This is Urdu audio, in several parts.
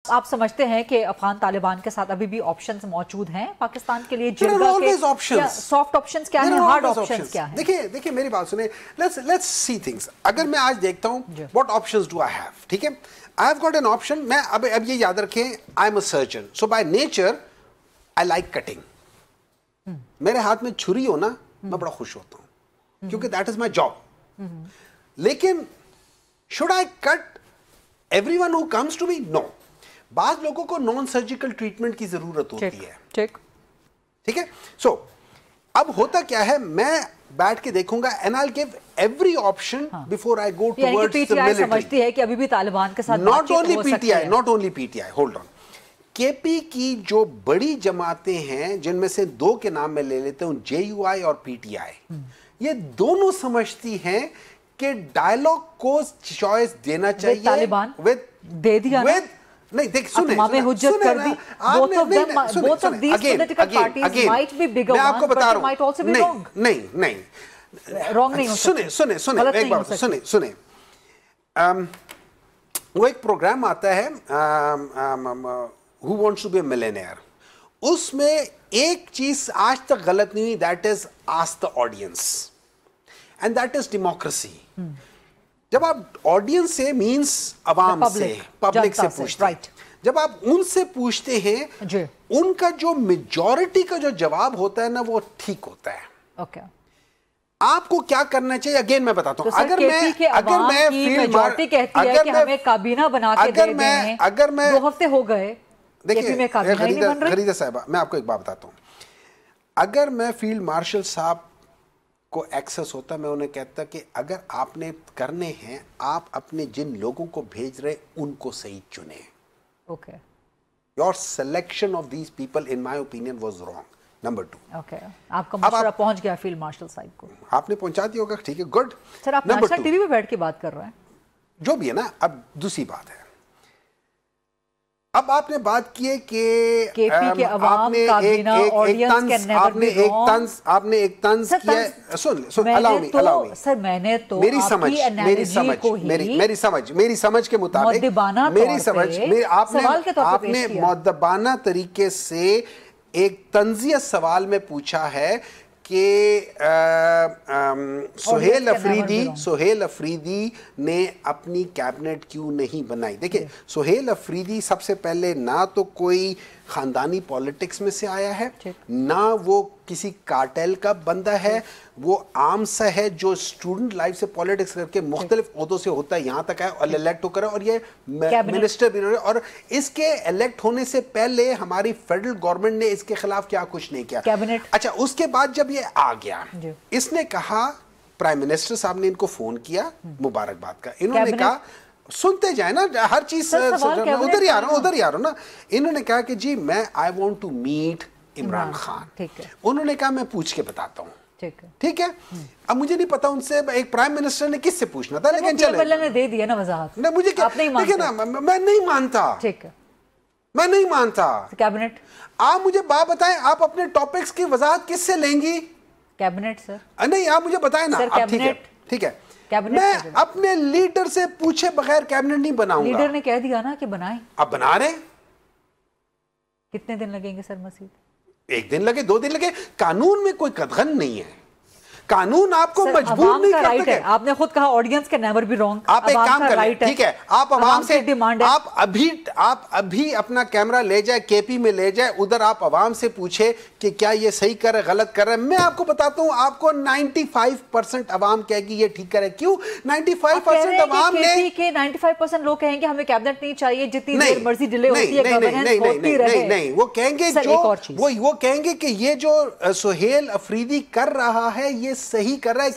آپ سمجھتے ہیں کہ افغان طالبان کے ساتھ ابھی بھی آپشنز موجود ہیں پاکستان کے لیے؟ جرگہ کے سافٹ آپشنز کیا ہیں، ہارڈ آپشنز کیا ہیں؟ دیکھیں میری بات سنیں، لیٹس سی تھنگز. اگر میں آج دیکھتا ہوں what options do I have، ٹھیک ہے، I have got an option. میں اب یہ یاد رکھیں I am a surgeon, so by nature I like cutting. میرے ہاتھ میں چھری ہو نا میں بڑا خوش ہوتا ہوں کیونکہ that is my job. لیکن should I cut everyone who comes to me? No. بعض لوگوں کو نان سرجیکل ٹریٹمنٹ کی ضرورت ہوتی ہے، ٹھیک ہے. سو اب ہوتا کیا ہے، میں بیٹھ کے دیکھوں گا and I'll give every option before I go towards the military. سمجھتی ہے کہ ابھی بھی طالبان کے ساتھ بات چیت ہو سکتی ہے. Not only PTI, hold on. KP کی جو بڑی جماعتیں ہیں جن میں سے دو کے نام میں لے لیتے ہوں، JUI اور PTI، یہ دونوں سمجھتی ہیں کہ ڈائیلاگ کو چوائس دینا چاہیے. طالبان دے دیا نہیں دیکھ سنیں حجت کر دی. both of these political parties might be bigger ones, but they might also be wrong. نہیں wrong نہیں ہو سکتے. سنیں ایک بار سنیں. وہ ایک پروگرام آتا ہے Who Wants to be a Millionaire. اس میں ایک چیز آج تک غلط نہیں ہوئی، that is ask the audience and that is democracy. جب آپ آڈینس سے مینس عوام سے، پبلک سے پوچھتے ہیں، جب آپ ان سے پوچھتے ہیں ان کا جو میجورٹی کا جو جواب ہوتا ہے نا وہ ٹھیک ہوتا ہے. آپ کو کیا کرنا چاہیے، اگین میں بتاتا ہوں. اگر میں میجورٹی کہتی ہے کہ ہمیں کابینہ بنا کے دے دیں، اگر میں 2 ہفتے ہو گئے، دیکھیں خریدہ صاحبہ میں آپ کو ایک بات بتاتا ہوں. اگر میں فیلڈ مارشل صاحب کو ایکسس ہوتا میں انہیں کہتا کہ اگر آپ نے کرنے ہیں آپ اپنے جن لوگوں کو بھیج رہے ان کو صحیح چنیں. Your selection of these people in my opinion was wrong. Number 2. آپ کا مشورہ پہنچ گیا فیلڈ مارشل صاحب کو، آپ نے پہنچا دیا ہوگا، ٹھیک ہے، گڈ. سر آپ نیشنل ٹی وی پہ بیٹھ کے بات کر رہے ہیں جو بھی ہے نا. اب دوسری بات ہے، اب آپ نے بات کی ہے کہ آپ نے ایک طنز کیا ہے. سر میں نے تو میری سمجھ کے مطابق آپ نے مؤدبانہ طریقے سے ایک طنزیہ سوال میں پوچھا ہے کہ سہیل افریدی نے اپنی کیبنٹ کیوں نہیں بنائی. دیکھیں سہیل افریدی سب سے پہلے نہ تو کوئی خاندانی پالیٹکس میں سے آیا ہے، نہ وہ کسی کارٹیل کا بندہ ہے، وہ عام سا ہے جو اسٹوڈنٹ لائف سے پالیٹکس کر کے مختلف عہدوں سے ہوتا ہے یہاں تک ہے اور الیکٹ ہو کر، اور یہ منسٹر بھی رہے. اور اس کے الیکٹ ہونے سے پہلے ہماری فیڈرل گورنمنٹ نے اس کے خلاف کیا کچھ نہیں کیا. اچھا اس کے بعد جب یہ آ گیا، اس نے کہا، پرائم منسٹر صاحب نے ان کو فون کیا مبارکباد کا، انہوں نے کہا سنتے جائیں نا ہر چیز، ادھر ہی آ رہا ہوں نا. انہوں نے کہا کہ جی میں I want to meet Imran Khan. انہوں نے کہا میں پوچھ کے بتاتا ہوں. ٹھیک ہے، اب مجھے نہیں پتا ان سے ایک پرائم منسٹر نے کس سے پوچھنا تھا، لیکن چلے دے دیا نا وضاحت. مجھے دیکھیں نا میں نہیں مانتا. کیبنٹ آپ مجھے بات بتائیں، آپ اپنے ٹاپکس کی وضاحت کس سے لیں گی؟ کیبنٹ سر نہیں آپ مجھے بتائیں نا. ٹھیک ہے، میں اپنے لیڈر سے پوچھے بغیر کیبنٹ نہیں بناؤں گا. لیڈر نے کہہ دیا نا کہ بنائیں، آپ بنا رہے. کتنے دن لگیں گے سر مزید؟ 1 دن لگے، 2 دن لگے. قانون میں کوئی قدغن نہیں ہے، قانون آپ کو مجبور نہیں کرتا. آپ نے خود کہا آڈینس کے نیور بھی رونگ. آپ ایک کام کر لیں، ٹھیک ہے، آپ عوام سے آپ ابھی اپنا کیمرہ لے جائے KP میں لے جائے، ادھر آپ عوام سے پوچھے کہ کیا یہ صحیح کر رہے غلط کر رہے. میں آپ کو بتاتا ہوں آپ کو 95% عوام کہے گی یہ ٹھیک کر رہے. کیوں 95% عوام نے 95% لوگ کہیں گے ہمیں کیبنٹ نہیں چاہیے، جتنی دیر مرضی ڈیلے ہوتی ہے گورننس ہوتی رہے. نہیں وہ کہیں گے وہ کہیں گے کہ یہ جو سہیل افریدی کر رہا ہے یہ صحیح کر رہا ہے.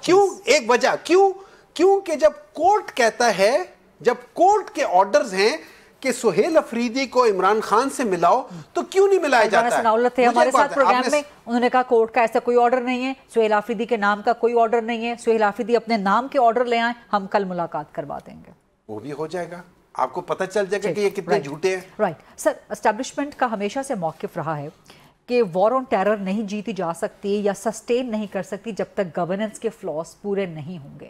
کیوں ایک وجہ کیوں کہ جب کورٹ کہتا ہے، جب کورٹ کے آرڈرز ہیں کہ سہیل افریدی کو عمران خان سے ملاؤ تو کیوں نہیں ملایا جاتا ہے. ہمارے ساتھ پروگرام میں انہوں نے کہا کورٹ کا ایسا کوئی آرڈر نہیں ہے، سہیل افریدی کے نام کا کوئی آرڈر نہیں ہے، سہیل افریدی اپنے نام کے آرڈر لے آئیں، ہم کل ملاقات کروا دیں گے. وہ بھی ہو جائے گا، آپ کو پتہ چل جائے گا کہ یہ کتنے جھوٹے ہیں. رائٹ سر، اسٹیبلشمنٹ کا ہمیشہ سے موقف رہا ہے کہ وار آن ٹیرر نہیں جیتی جا سکتی یا سسٹین نہیں کر سکتی جب تک گورننس کے فلاس پورے نہیں ہوں گے.